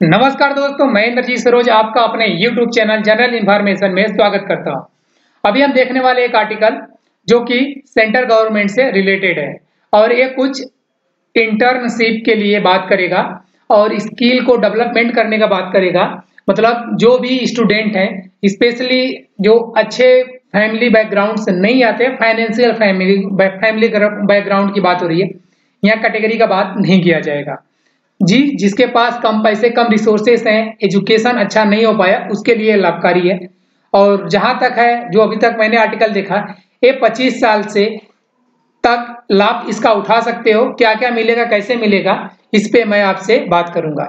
नमस्कार दोस्तों, मैं इंद्रजीत सरोज आपका अपने YouTube चैनल जनरल इन्फॉर्मेशन में स्वागत करता हूं। अभी हम देखने वाले एक आर्टिकल जो कि सेंट्रल गवर्नमेंट से रिलेटेड है और ये कुछ इंटर्नशिप के लिए बात करेगा और स्किल को डेवलपमेंट करने का बात करेगा। मतलब जो भी स्टूडेंट हैं, स्पेशली जो अच्छे फैमिली बैकग्राउंड से नहीं आते, फाइनेंशियल फैमिली बैकग्राउंड की बात हो रही है। यहाँ कैटेगरी का बात नहीं किया जाएगा जी। जिसके पास कम पैसे, कम रिसोर्सेस हैं, एजुकेशन अच्छा नहीं हो पाया, उसके लिए लाभकारी है। और जहां तक है, जो अभी तक मैंने आर्टिकल देखा, ये 25 साल से तक लाभ इसका उठा सकते हो। क्या क्या मिलेगा, कैसे मिलेगा, इस पे मैं आपसे बात करूंगा।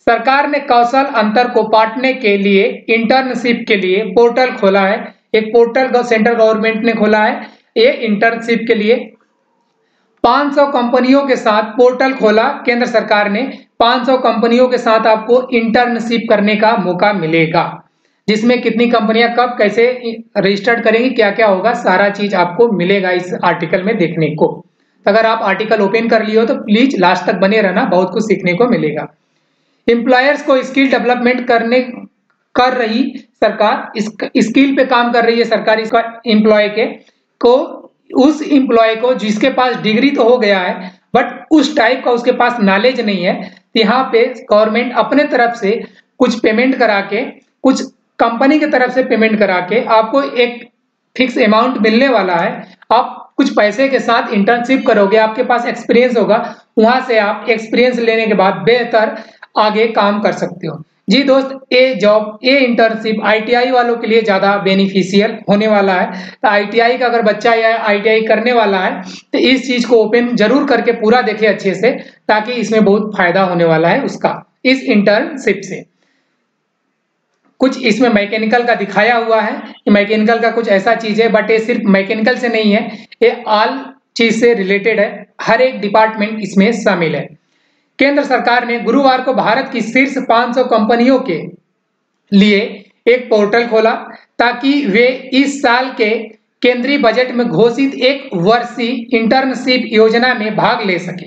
सरकार ने कौशल अंतर को पाटने के लिए इंटर्नशिप के लिए पोर्टल खोला है। एक पोर्टल सेंट्रल गवर्नमेंट ने खोला है। ये इंटर्नशिप के लिए 500 कंपनियों के साथ पोर्टल खोला केंद्र सरकार ने। 500 कंपनियों के साथ आपको इंटर्नशिप करने का मौका मिलेगा, जिसमें कितनी कंपनियां कब कैसे रजिस्टर्ड करेंगी, क्या क्या होगा, सारा चीज आपको मिलेगा इस आर्टिकल में देखने को। अगर आप आर्टिकल ओपन कर लिए हो तो प्लीज लास्ट तक बने रहना, बहुत कुछ सीखने को मिलेगा। एम्प्लॉयर्स को स्किल डेवलपमेंट कर रही सरकार, स्किल पे काम कर रही है सरकार। इसका एम्प्लॉय के को उस एम्प्लॉय को जिसके पास डिग्री तो हो गया है बट उस टाइप का उसके पास नॉलेज नहीं है, यहाँ पे गवर्नमेंट अपने तरफ से कुछ पेमेंट करा के, कुछ कंपनी की तरफ से पेमेंट करा के आपको एक फिक्स अमाउंट मिलने वाला है। आप कुछ पैसे के साथ इंटर्नशिप करोगे, आपके पास एक्सपीरियंस होगा, वहां से आप एक्सपीरियंस लेने के बाद बेहतर आगे काम कर सकते हो जी। दोस्त, ये जॉब, ये इंटर्नशिप आईटीआई वालों के लिए ज्यादा बेनिफिशियल होने वाला है। तो आईटीआई का अगर बच्चा या आईटीआई करने वाला है तो इस चीज को ओपन जरूर करके पूरा देखे अच्छे से, ताकि इसमें बहुत फायदा होने वाला है उसका, इस इंटर्नशिप से। कुछ इसमें मैकेनिकल का दिखाया हुआ है कि मैकेनिकल का कुछ ऐसा चीज है, बट ये सिर्फ मैकेनिकल से नहीं है, ये ऑल चीज से रिलेटेड है। हर एक डिपार्टमेंट इसमें शामिल है। केंद्र सरकार ने गुरुवार को भारत की शीर्ष 500 कंपनियों के लिए एक पोर्टल खोला ताकि वे इस साल के केंद्रीय बजट में घोषित एक वर्षीय इंटर्नशिप योजना में भाग ले सके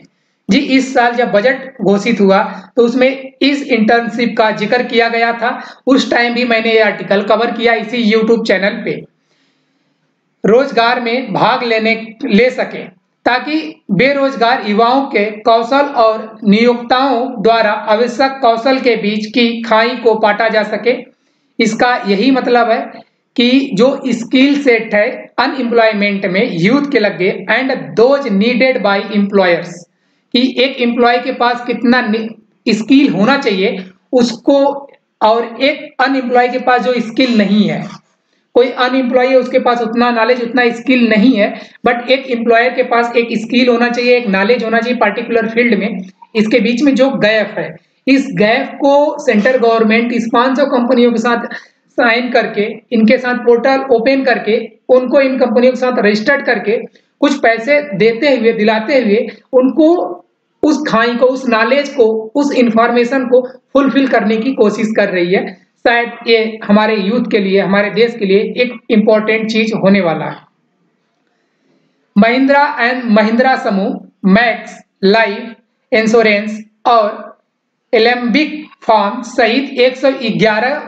जी। इस साल जब बजट घोषित हुआ तो उसमें इस इंटर्नशिप का जिक्र किया गया था। उस टाइम भी मैंने ये आर्टिकल कवर किया इसी यूट्यूब चैनल पे। रोजगार में भाग ले सके ताकि बेरोजगार युवाओं के कौशल और नियोक्ताओं द्वारा आवश्यक कौशल के बीच की खाई को पाटा जा सके। इसका यही मतलब है कि जो स्किल सेट है अनएम्प्लॉयमेंट में यूथ के लगे and those needed bye employers, कि एक एम्प्लॉय के पास कितना स्किल होना चाहिए उसको, और एक अनएम्प्लॉय के पास जो स्किल नहीं है, कोई अनएम्प्लॉय है उसके पास उतना नॉलेज, उतना स्किल नहीं है, बट एक एम्प्लॉयर के पास एक स्किल होना चाहिए, एक नॉलेज होना चाहिए पर्टिकुलर फील्ड में। इसके बीच में जो गैप है, इस गैप को सेंट्रल गवर्नमेंट इस 500 कंपनियों के साथ साइन करके, इनके साथ पोर्टल ओपन करके, उनको इन कंपनियों के साथ रजिस्टर्ड करके कुछ पैसे देते हुए, दिलाते हुए उनको उस खाई को, उस नॉलेज को, उस इंफॉर्मेशन को फुलफिल करने की कोशिश कर रही है। शायद ये हमारे यूथ के लिए, हमारे देश के लिए एक इंपॉर्टेंट चीज होने वाला है। महिंद्रा एंड महिंद्रा समूह, मैक्स लाइफ इंश्योरेंस और एलेम्बिक फार्म सहित 111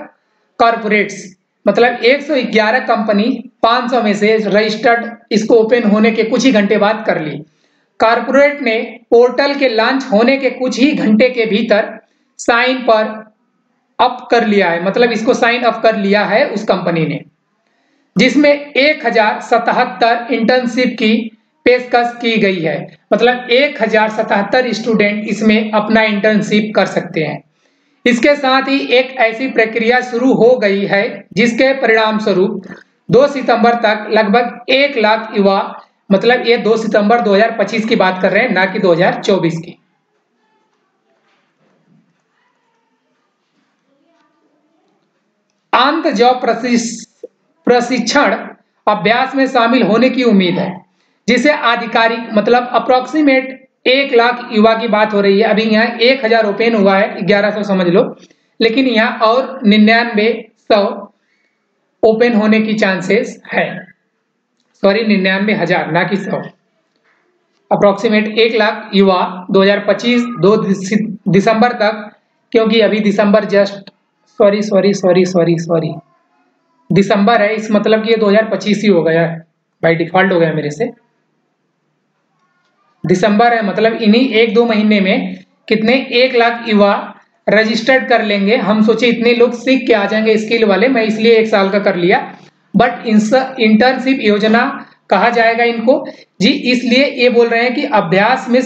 कॉर्पोरेट्स, मतलब 111 कंपनी 500 में से रजिस्टर्ड, इसको ओपन होने के कुछ ही घंटे बाद कर ली। कॉर्पोरेट ने पोर्टल के लॉन्च होने के कुछ ही घंटे के भीतर साइन पर अप कर लिया है, मतलब इसको साइन अप कर लिया है उस कंपनी ने, जिसमें 1077 इंटर्नशिप की पेशकश की गई है। मतलब 1077 स्टूडेंट इसमें अपना इंटर्नशिप कर सकते हैं। इसके साथ ही एक ऐसी प्रक्रिया शुरू हो गई है जिसके परिणाम स्वरूप 2 सितंबर तक लगभग 1 लाख युवा, मतलब ये 2 सितंबर 2025 की बात कर रहे हैं, ना कि 2024 की। अंत जॉब प्रशिक्षण अभ्यास में शामिल होने की उम्मीद है, जिसे आधिकारिक, मतलब अप्रोक्सीमेट 1 लाख युवा की बात हो रही है। अभी यहाँ 1000 ओपन हुआ है, 1100 समझ लो, लेकिन यहाँ और 9900 ओपन होने की चांसेस है। सॉरी, 99,000 ना कि 100। अप्रोक्सीमेट 1 लाख युवा 2025 2 दिसंबर तक क्योंकि अभी दिसंबर जस्ट सॉरी दिसंबर है, इस मतलब कि ये 2025 ही हो गया है, बाय डिफॉल्ट हो गया मेरे से। दिसंबर है मतलब इन्हीं 1-2 महीने में कितने 1 लाख युवा रजिस्टर्ड कर लेंगे। हम सोचे इतने लोग सीख के आ जाएंगे स्किल वाले, मैं इसलिए 1 साल का कर लिया। बट इंटर्नशिप योजना कहा जाएगा इनको जी, इसलिए ये बोल रहे हैं कि अभ्यास में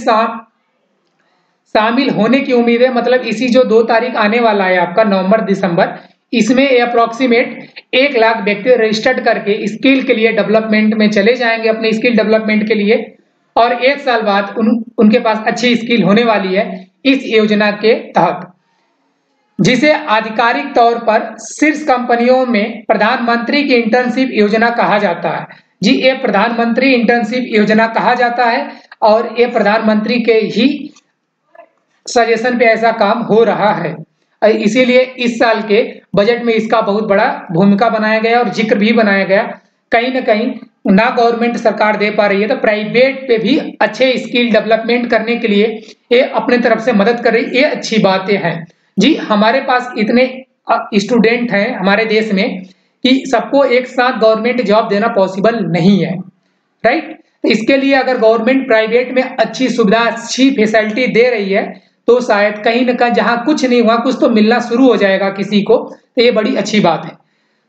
शामिल होने की उम्मीद है। मतलब इसी जो 2 तारीख आने वाला है आपका नवंबर दिसंबर, इसमें अप्रोक्सीमेट 1 लाख व्यक्ति रजिस्टर्ड करके स्किल के लिए डेवलपमेंट में चले जाएंगे, अपने स्किल डेवलपमेंट के लिए, और 1 साल बाद उनके पास अच्छी स्किल होने वाली है इस योजना के तहत, जिसे आधिकारिक तौर पर शीर्ष कंपनियों में प्रधानमंत्री की इंटर्नशिप योजना कहा जाता है जी। ये प्रधानमंत्री इंटर्नशिप योजना कहा जाता है और ये प्रधानमंत्री के ही सजेशन पे ऐसा काम हो रहा है। इसीलिए इस साल के बजट में इसका बहुत बड़ा भूमिका बनाया गया और जिक्र भी बनाया गया। कहीं ना कहीं ना गवर्नमेंट सरकार दे पा रही है तो प्राइवेट पे भी अच्छे स्किल डेवलपमेंट करने के लिए ये अपने तरफ से मदद कर रही है, ये अच्छी बातें हैं जी। हमारे पास इतने स्टूडेंट हैं हमारे देश में कि सबको एक साथ गवर्नमेंट जॉब देना पॉसिबल नहीं है, राइट। तो इसके लिए अगर गवर्नमेंट प्राइवेट में अच्छी सुविधा, अच्छी फैसिलिटी दे रही है तो शायद कहीं ना कहीं जहां कुछ नहीं हुआ कुछ तो मिलना शुरू हो जाएगा किसी को, तो ये बड़ी अच्छी बात है।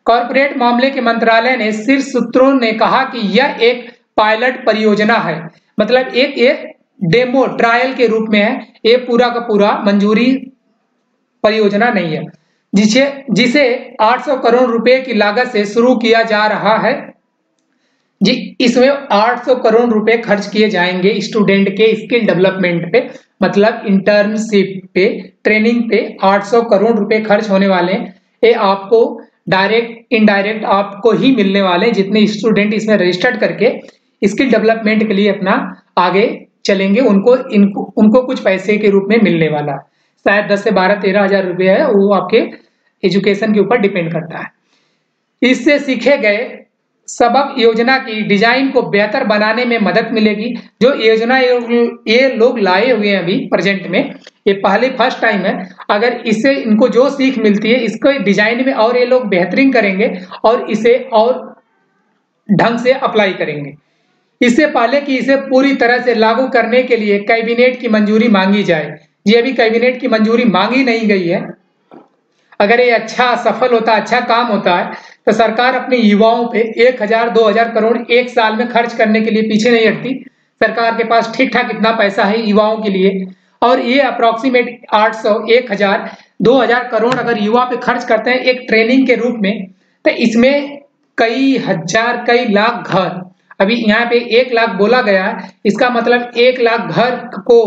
कॉर्पोरेट मामले के मंत्रालय ने शीर्ष सूत्रों ने कहा कि यह एक पायलट परियोजना है, मतलब एक डेमो ट्रायल के रूप में है, ये पूरा का पूरा मंजूरी परियोजना नहीं है, जिसे 800 करोड़ रुपए की लागत से शुरू किया जा रहा है जी। इसमें 800 करोड़ रुपए खर्च किए जाएंगे स्टूडेंट के स्किल डेवलपमेंट पे, मतलब इंटर्नशिप पे, ट्रेनिंग पे 800 करोड़ रुपए खर्च होने वाले हैं। ये आपको डायरेक्ट इनडायरेक्ट आपको ही मिलने वाले, जितने स्टूडेंट इसमें रजिस्टर्ड करके स्किल डेवलपमेंट के लिए अपना आगे चलेंगे उनको कुछ पैसे के रूप में मिलने वाला, शायद 10 से 12-13 हजार रुपये है, वो आपके एजुकेशन के ऊपर डिपेंड करता है। इससे सीखे गए सबक योजना की डिजाइन को बेहतर बनाने में मदद मिलेगी। जो योजना ये लोग लाए हुए हैं अभी प्रेजेंट में, ये पहले फर्स्ट टाइम है। अगर इससे इनको जो सीख मिलती है इसको डिजाइन में और ये लोग बेहतरीन करेंगे और इसे और ढंग से अप्लाई करेंगे। इससे पहले कि इसे पूरी तरह से लागू करने के लिए कैबिनेट की मंजूरी मांगी जाए, ये अभी कैबिनेट की मंजूरी मांगी नहीं गई है। अगर ये अच्छा सफल होता, अच्छा काम होता है तो सरकार अपने युवाओं पे 1000-2000 करोड़ 1 साल में खर्च करने के लिए पीछे नहीं हटती। सरकार के पास ठीक ठाक इतना पैसा है युवाओं के लिए, और ये अप्रोक्सीमेट 800, 1000, 2000 करोड़ अगर युवा पे खर्च करते हैं एक ट्रेनिंग के रूप में, तो इसमें कई हजार कई लाख घर, अभी यहाँ पे 1 लाख बोला गया है, इसका मतलब 1 लाख घर को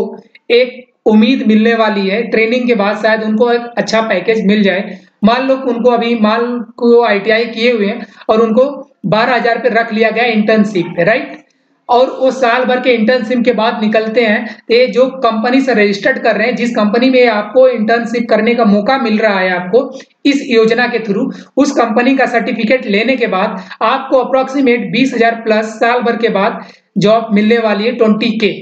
एक उम्मीद मिलने वाली है। ट्रेनिंग के बाद शायद उनको एक अच्छा पैकेज मिल जाए। मान लो उनको अभी ITI किए हुए हैं और उनको 12,000 पे रख लिया गया इंटर्नशिप पे, राइट। और वो साल भर के इंटर्नशिप के बाद निकलते हैं, तो ये जो कंपनी से रजिस्टर्ड कर रहे हैं, जिस कंपनी में आपको इंटर्नशिप करने का मौका मिल रहा है आपको इस योजना के थ्रू, उस कंपनी का सर्टिफिकेट लेने के बाद आपको अप्रोक्सीमेट 20,000 प्लस साल भर के बाद जॉब मिलने वाली है 20K।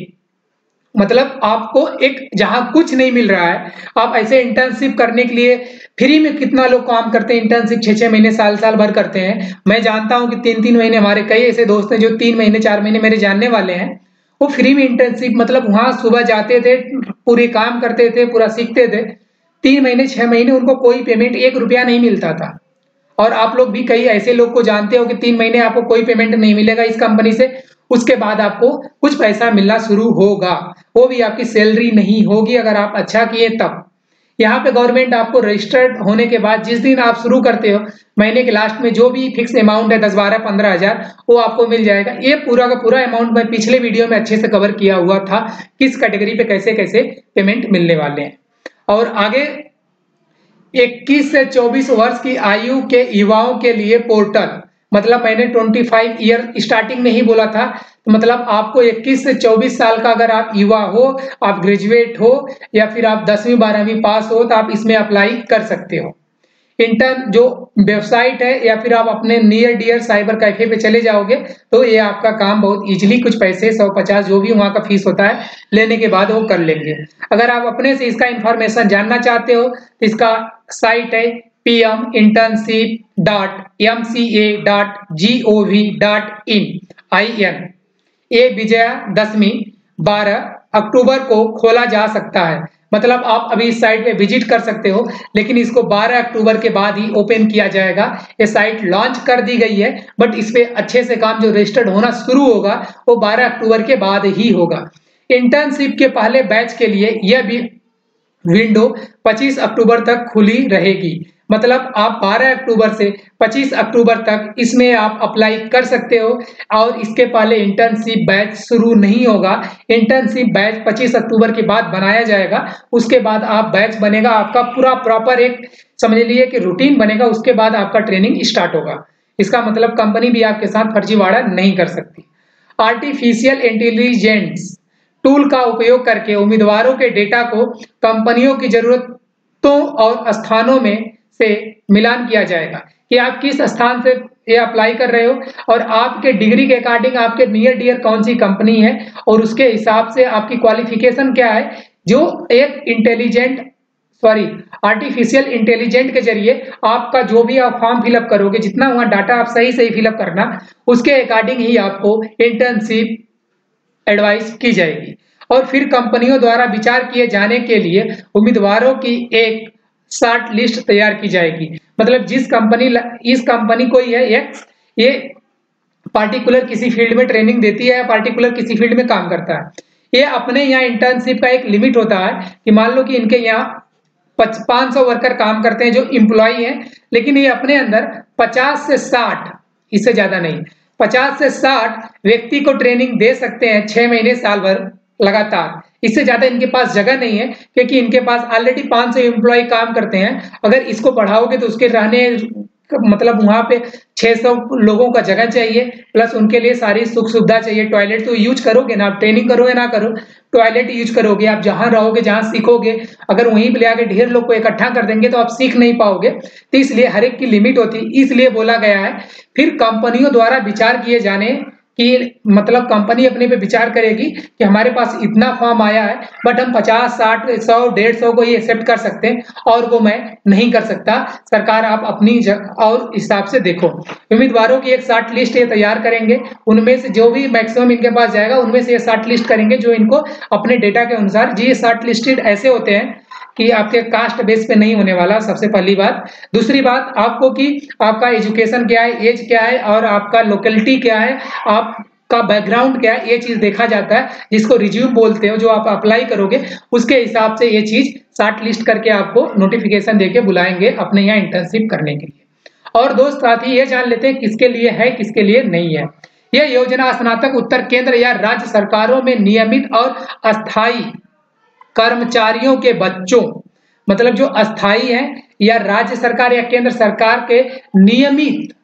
मतलब आपको एक जहां कुछ नहीं मिल रहा है, आप ऐसे इंटर्नशिप करने के लिए फ्री में कितना लोग काम करते हैं, इंटर्नशिप 6-6 महीने साल भर करते हैं। मैं जानता हूं कि 3-3 महीने, हमारे कई ऐसे दोस्त हैं जो 3 महीने 4 महीने मेरे जानने वाले हैं, वो फ्री में इंटर्नशिप, मतलब वहां सुबह जाते थे, पूरे काम करते थे, पूरा सीखते थे, 3 महीने 6 महीने उनको कोई पेमेंट 1 रुपया नहीं मिलता था। और आप लोग भी कई ऐसे लोग को जानते हो कि 3 महीने आपको कोई पेमेंट नहीं मिलेगा इस कंपनी से, उसके बाद आपको कुछ पैसा मिलना शुरू होगा, वो भी आपकी सैलरी नहीं होगी अगर आप अच्छा किए तब। यहाँ पे गवर्नमेंट आपको रजिस्टर्ड होने के बाद जिस दिन आप शुरू करते हो, महीने के लास्ट में जो भी फिक्स अमाउंट है 10, 12, 15 हजार, वो आपको मिल जाएगा। ये पूरा का पूरा अमाउंट मैं पिछले वीडियो में अच्छे से कवर किया हुआ था, किस कैटेगरी पे कैसे कैसे पेमेंट मिलने वाले हैं। और आगे 21 से 24 वर्ष की आयु के युवाओं के लिए पोर्टल, मतलब मैंने 25 ईयर स्टार्टिंग में ही बोला था, तो मतलब आपको 21 से 24 साल का अगर आप युवा हो, आप ग्रेजुएट हो या फिर आप 10वीं 12वीं पास हो, तो आप इसमें अप्लाई कर सकते हो। इंटर्न जो वेबसाइट है या फिर आप अपने नियर डियर साइबर कैफे पे चले जाओगे तो ये आपका काम बहुत इजीली कुछ पैसे 150 जो भी वहाँ का फीस होता है लेने के बाद वो कर लेंगे। अगर आप अपने से इसका इंफॉर्मेशन जानना चाहते हो तो इसका साइट है pminternship.mca.gov.in। ये विजयादशमी 12 अक्टूबर को खोला जा सकता है, मतलब आप अभी इस साइट पे विजिट कर सकते हो, लेकिन इसको 12 अक्टूबर के बाद ही ओपन किया जाएगा। ये साइट लॉन्च कर दी गई है, बट इस पे अच्छे से काम जो रजिस्टर्ड होना शुरू होगा वो 12 अक्टूबर के बाद ही होगा। इंटर्नशिप के पहले बैच के लिए यह भी विंडो 25 अक्टूबर तक खुली रहेगी, मतलब आप 12 अक्टूबर से 25 अक्टूबर तक इसमें आप अप्लाई कर सकते हो और इसके पहले इंटर्नशिप बैच शुरू नहीं होगा। इंटर्नशिप बैच 25 अक्टूबर के बाद बनाया जाएगा, उसके बाद आप बैच बनेगा आपका पूरा प्रॉपर एक समझ लीजिए कि रूटीन बनेगा, उसके बाद आपका ट्रेनिंग स्टार्ट होगा। इसका मतलब कंपनी भी आपके साथ फर्जीवाड़ा नहीं कर सकती। आर्टिफिशियल इंटेलिजेंस टूल का उपयोग करके उम्मीदवारों के डेटा को कंपनियों की जरूरतों और स्थानों में से मिलान किया जाएगा कि आप किस स्थान से ये अप्लाई कर रहे हो और आपके डिग्री के अकॉर्डिंग आपके नियर डियर कौन सी कंपनी है और उसके हिसाब से आपकी क्वालिफिकेशन क्या है, जो एक आर्टिफिशियल इंटेलिजेंट के जरिए आपका जो भी आप फॉर्म फिलअप करोगे, जितना वहां डाटा आप सही सही फिलअप करना, उसके अकॉर्डिंग ही आपको इंटर्नशिप एडवाइस की जाएगी। और फिर कंपनियों द्वारा विचार किए जाने के लिए उम्मीदवारों की एक शॉर्ट लिस्ट तैयार की जाएगी, मतलब इस कंपनी को ये पार्टिकुलर किसी फील्ड में ट्रेनिंग देती है या पार्टिकुलर किसी फील्ड में काम करता है। ये अपने यहाँ इंटर्नशिप का एक लिमिट होता है कि मान लो कि इनके यहाँ 500 वर्कर काम करते हैं जो एम्प्लॉई हैं, लेकिन ये अपने अंदर 50 से 60, इससे ज्यादा नहीं, 50 से 60 व्यक्ति को ट्रेनिंग दे सकते हैं 6 महीने साल भर लगातार। इससे ज्यादा इनके पास जगह नहीं है, क्योंकि इनके पास ऑलरेडी 500 एम्प्लॉय काम करते हैं। अगर इसको बढ़ाओगे तो उसके रहने मतलब वहां पे 600 लोगों का जगह चाहिए, प्लस उनके लिए सारी सुख सुविधा चाहिए। टॉयलेट तो यूज करोगे ना, आप ट्रेनिंग करोगे ना करो, टॉयलेट यूज करोगे। आप जहां रहोगे, जहां सीखोगे, अगर वहीं पे ले आके ढेर लोग को इकट्ठा कर देंगे तो आप सीख नहीं पाओगे। तो इसलिए हर एक की लिमिट होती है, इसलिए बोला गया है। फिर कंपनियों द्वारा विचार किए जाने कि मतलब कंपनी अपने पे विचार करेगी कि हमारे पास इतना फॉर्म आया है, बट हम 50, 60, 100, 150 को ही एक्सेप्ट कर सकते हैं और वो मैं नहीं कर सकता। सरकार आप अपनी और हिसाब से देखो। उम्मीदवारों की एक शॉर्ट लिस्ट ये तैयार करेंगे, उनमें से जो भी मैक्सिमम इनके पास जाएगा उनमें से ये शॉर्ट लिस्ट करेंगे जो इनको अपने डेटा के अनुसार। जी, ये शॉर्ट लिस्टेड ऐसे होते हैं कि आपके कास्ट बेस पे नहीं होने वाला, सबसे पहली बात। दूसरी बात आपको कि आपका एजुकेशन क्या है, एज क्या है और आपका लोकेलिटी क्या है, आपका बैकग्राउंड क्या है, ये चीज देखा जाता है, जिसको रिज्यूम बोलते हो। जो आप अप्लाई करोगे उसके हिसाब से ये चीज शॉर्ट लिस्ट करके आपको नोटिफिकेशन देके बुलाएंगे अपने यहाँ इंटर्नशिप करने के लिए। और दोस्त साथ ही ये जान लेते हैं किसके लिए है किसके लिए नहीं है। यह योजना स्नातक उत्तर केंद्र या राज्य सरकारों में नियमित और अस्थायी कर्मचारियों के बच्चों, मतलब जो अस्थाई हैं या राज्य सरकार या केंद्र सरकार के नियमित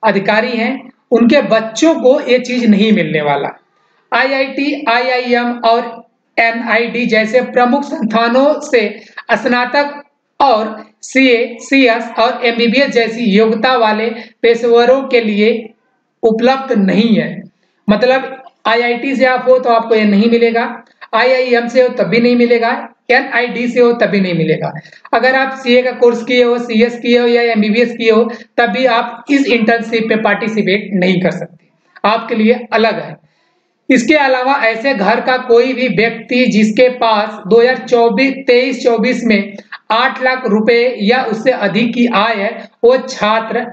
अधिकारी हैं, उनके बच्चों को ये चीज नहीं मिलने वाला। आईआईटी, आईआईएम और एनआईडी जैसे प्रमुख संस्थानों से स्नातक और सीए, सीएस और एमबीबीएस जैसी योग्यता वाले पेशेवरों के लिए उपलब्ध नहीं है। मतलब आईआईटी से आप हो तो आपको ये नहीं मिलेगा, आईआईएम से हो तब भी नहीं मिलेगा, एनआईडी से हो तब भी नहीं मिलेगा। अगर आप सीए का कोर्स किए हो, सीएस किए हो या एमबीबीएस किए हो, तब भी आप इस इंटर्नशिप पे पार्टिसिपेट नहीं कर सकते, आपके लिए अलग है। इसके अलावा ऐसे घर का कोई भी व्यक्ति जिसके पास 2023-24 में 8 लाख रुपए या उससे अधिक की आय है, वो छात्र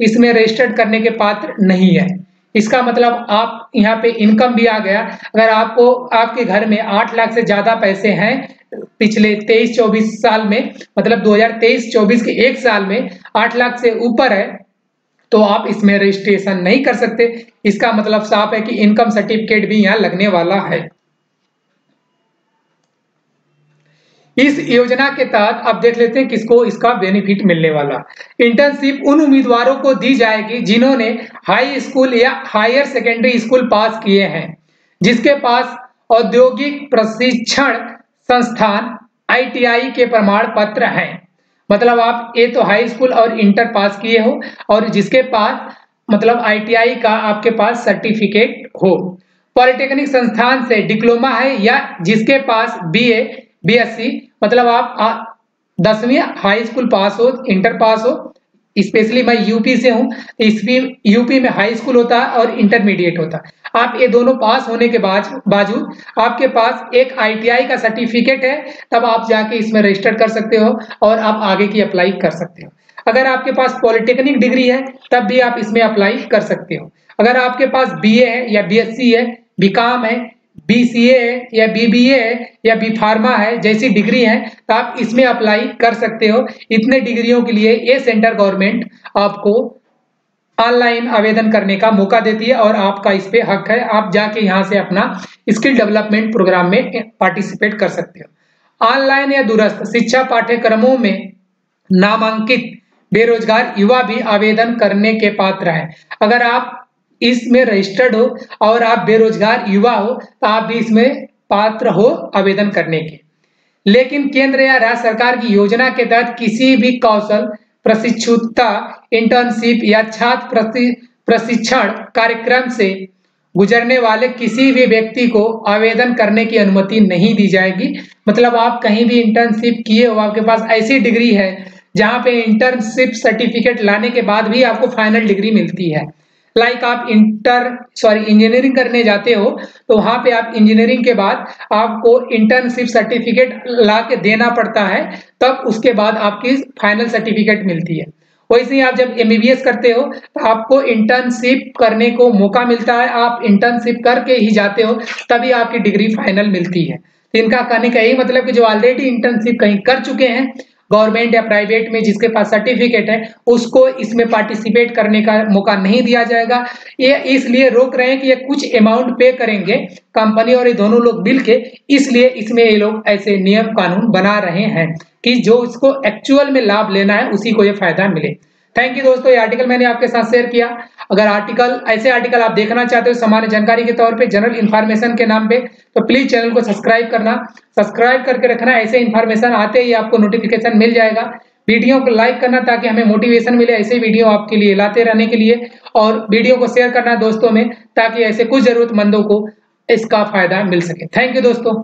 इसमें रजिस्टर्ड करने के पात्र नहीं है। इसका मतलब आप यहाँ पे इनकम भी आ गया। अगर आपको आपके घर में 8 लाख से ज्यादा पैसे हैं पिछले 23-24 साल में, मतलब 2023-24 के एक साल में 8 लाख से ऊपर है, तो आप इसमें रजिस्ट्रेशन नहीं कर सकते। इसका मतलब साफ है कि इनकम सर्टिफिकेट भी यहाँ लगने वाला है। इस योजना के तहत अब देख लेते हैं किसको इसका बेनिफिट मिलने वाला। इंटर्नशिप उन उम्मीदवारों को दी जाएगी जिन्होंने हाई स्कूल या हायर सेकेंडरी स्कूल पास किए हैं, जिसके पास औद्योगिक प्रशिक्षण संस्थान आईटीआई के प्रमाण पत्र हैं। मतलब आप ये तो हाई स्कूल और इंटर पास किए हो और जिसके पास मतलब ITI का आपके पास सर्टिफिकेट हो। पॉलिटेक्निक संस्थान से डिप्लोमा है या जिसके पास BA BSc मतलब आप 10वीं हाई स्कूल पास हो, इंटर पास हो। स्पेशली मैं यूपी से हूँ, इसमें यूपी में हाई स्कूल होता है और इंटरमीडिएट होता है। आप ये दोनों पास होने के बावजूद आपके पास एक ITI का सर्टिफिकेट है, तब आप जाके इसमें रजिस्टर कर सकते हो और आप आगे की अप्लाई कर सकते हो। अगर आपके पास पॉलिटेक्निक डिग्री है तब भी आप इसमें अप्लाई कर सकते हो। अगर आपके पास BA है या BSc है, BCom है, BCA है या BBA है या B फार्मा है जैसी डिग्री है तो आप इसमें अप्लाई कर सकते हो। इतने डिग्रियों के लिए ये सेंट्रल गवर्नमेंट आपको ऑनलाइन आवेदन करने का मौका देती है और आपका इस पे हक है। आप जाके यहाँ से अपना स्किल डेवलपमेंट प्रोग्राम में पार्टिसिपेट कर सकते हो। ऑनलाइन या दूरस्थ शिक्षा पाठ्यक्रमों में नामांकित बेरोजगार युवा भी आवेदन करने के पात्र हैं। अगर आप इसमें रजिस्टर्ड हो और आप बेरोजगार युवा हो तो आप भी इसमें पात्र हो आवेदन करने के। लेकिन केंद्र या राज्य सरकार की योजना के तहत किसी भी कौशल प्रशिक्षुता, इंटर्नशिप या छात्र प्रशिक्षण कार्यक्रम से गुजरने वाले किसी भी व्यक्ति को आवेदन करने की अनुमति नहीं दी जाएगी। मतलब आप कहीं भी इंटर्नशिप किए हो, आपके पास ऐसी डिग्री है जहां पे इंटर्नशिप सर्टिफिकेट लाने के बाद भी आपको फाइनल डिग्री मिलती है। लाइक आप इंजीनियरिंग करने जाते हो तो वहां पे आप इंजीनियरिंग के बाद आपको इंटर्नशिप सर्टिफिकेट ला के देना पड़ता है, तब उसके बाद आपकी फाइनल सर्टिफिकेट मिलती है। वैसे ही आप जब MBBS करते हो तो आपको इंटर्नशिप करने को मौका मिलता है, आप इंटर्नशिप करके ही जाते हो तभी आपकी डिग्री फाइनल मिलती है। तो इनका कहने का यही मतलब कि जो ऑलरेडी इंटर्नशिप कहीं कर चुके हैं गवर्नमेंट या प्राइवेट में, जिसके पास सर्टिफिकेट है उसको इसमें पार्टिसिपेट करने का मौका नहीं दिया जाएगा। ये इसलिए रोक रहे हैं कि ये कुछ अमाउंट पे करेंगे कंपनी और ये दोनों लोग मिलके, इसलिए इसमें ये लोग ऐसे नियम कानून बना रहे हैं कि जो इसको एक्चुअल में लाभ लेना है उसी को ये फायदा मिले। थैंक यू दोस्तों, ये आर्टिकल मैंने आपके साथ शेयर किया। अगर ऐसे आर्टिकल आप देखना चाहते हो सामान्य जानकारी के तौर पे, जनरल इन्फॉर्मेशन के नाम पे, तो प्लीज चैनल को सब्सक्राइब करके रखना। ऐसे इन्फॉर्मेशन आते ही आपको नोटिफिकेशन मिल जाएगा। वीडियो को लाइक करना ताकि हमें मोटिवेशन मिले ऐसे वीडियो आपके लिए लाते रहने के लिए, और वीडियो को शेयर करना दोस्तों में ताकि ऐसे कुछ जरूरतमंदों को इसका फायदा मिल सके। थैंक यू दोस्तों।